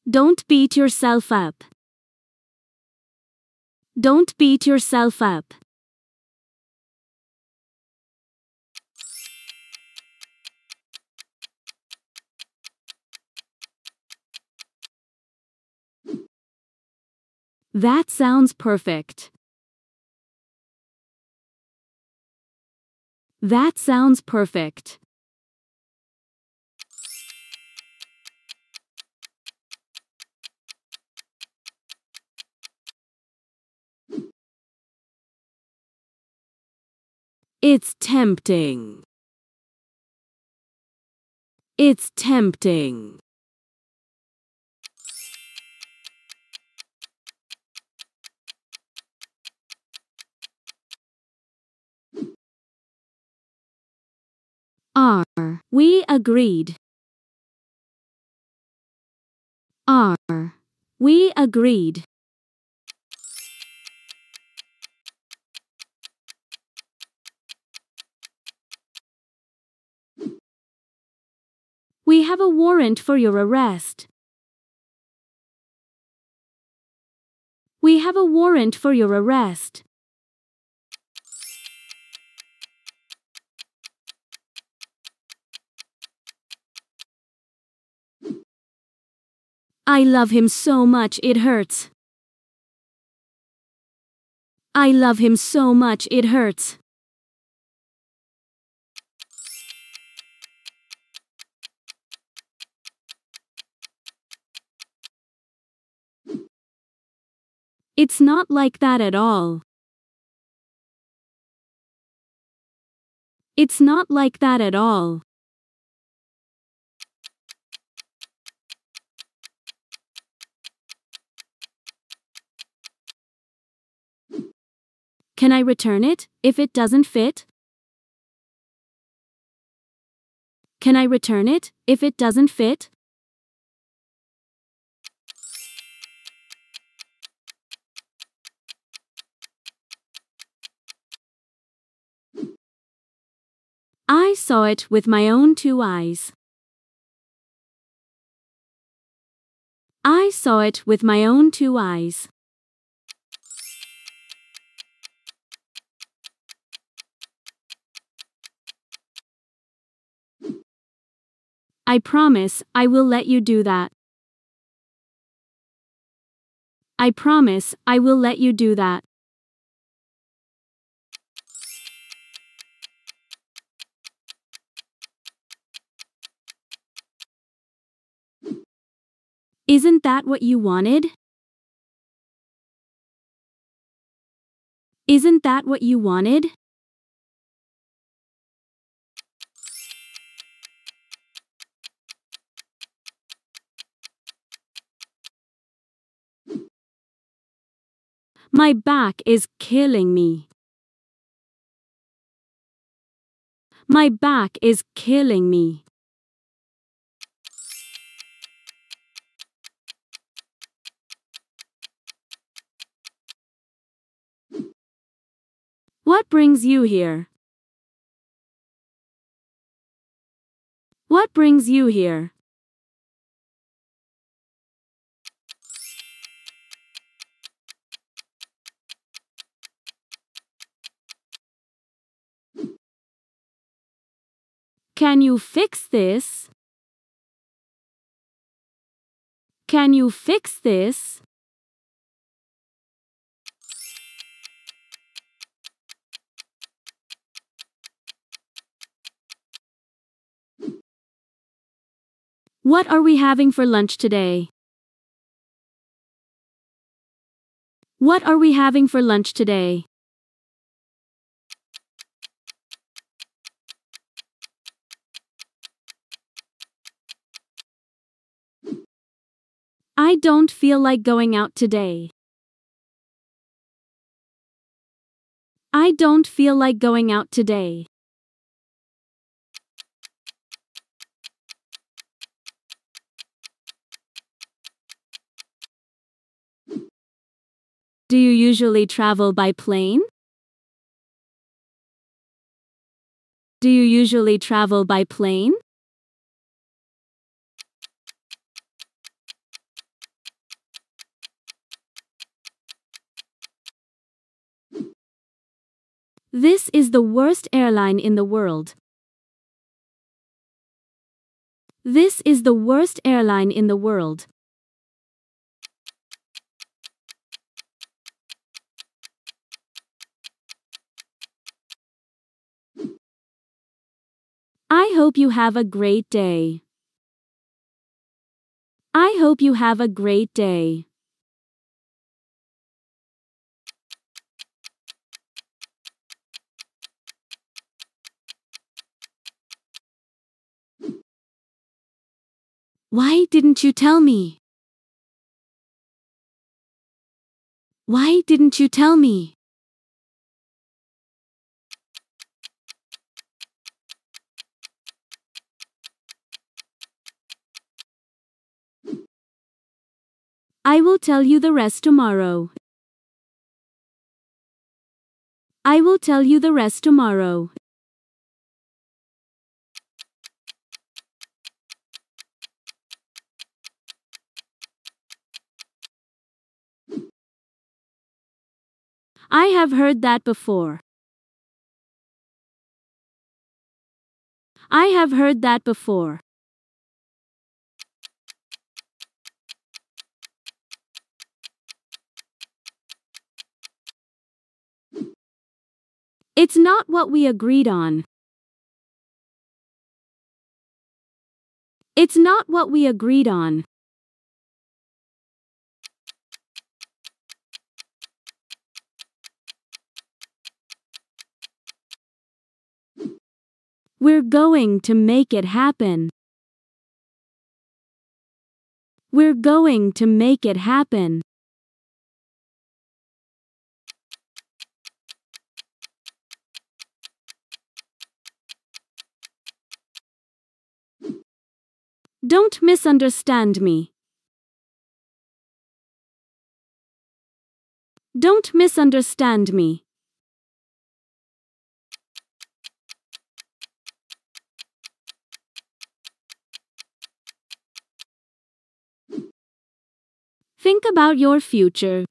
Don't beat yourself up. Don't beat yourself up. That sounds perfect. That sounds perfect. It's tempting. It's tempting. We agreed. We agreed. We have a warrant for your arrest. We have a warrant for your arrest. I love him so much it hurts. I love him so much it hurts. It's not like that at all. It's not like that at all. Can I return it if it doesn't fit? Can I return it if it doesn't fit? I saw it with my own two eyes. I saw it with my own two eyes. I promise I will let you do that. I promise I will let you do that. Isn't that what you wanted? Isn't that what you wanted? My back is killing me. My back is killing me. What brings you here? What brings you here? Can you fix this? Can you fix this? What are we having for lunch today? What are we having for lunch today? I don't feel like going out today. I don't feel like going out today. Do you usually travel by plane? Do you usually travel by plane? This is the worst airline in the world. This is the worst airline in the world. I hope you have a great day. I hope you have a great day. Why didn't you tell me? Why didn't you tell me? I will tell you the rest tomorrow. I will tell you the rest tomorrow. I have heard that before. I have heard that before. It's not what we agreed on. It's not what we agreed on. We're going to make it happen. We're going to make it happen. Don't misunderstand me. Don't misunderstand me. Think about your future.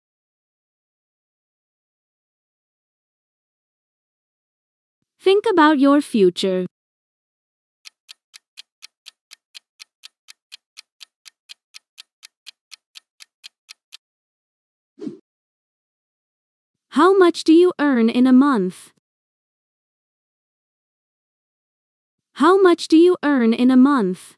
Think about your future. How much do you earn in a month? How much do you earn in a month?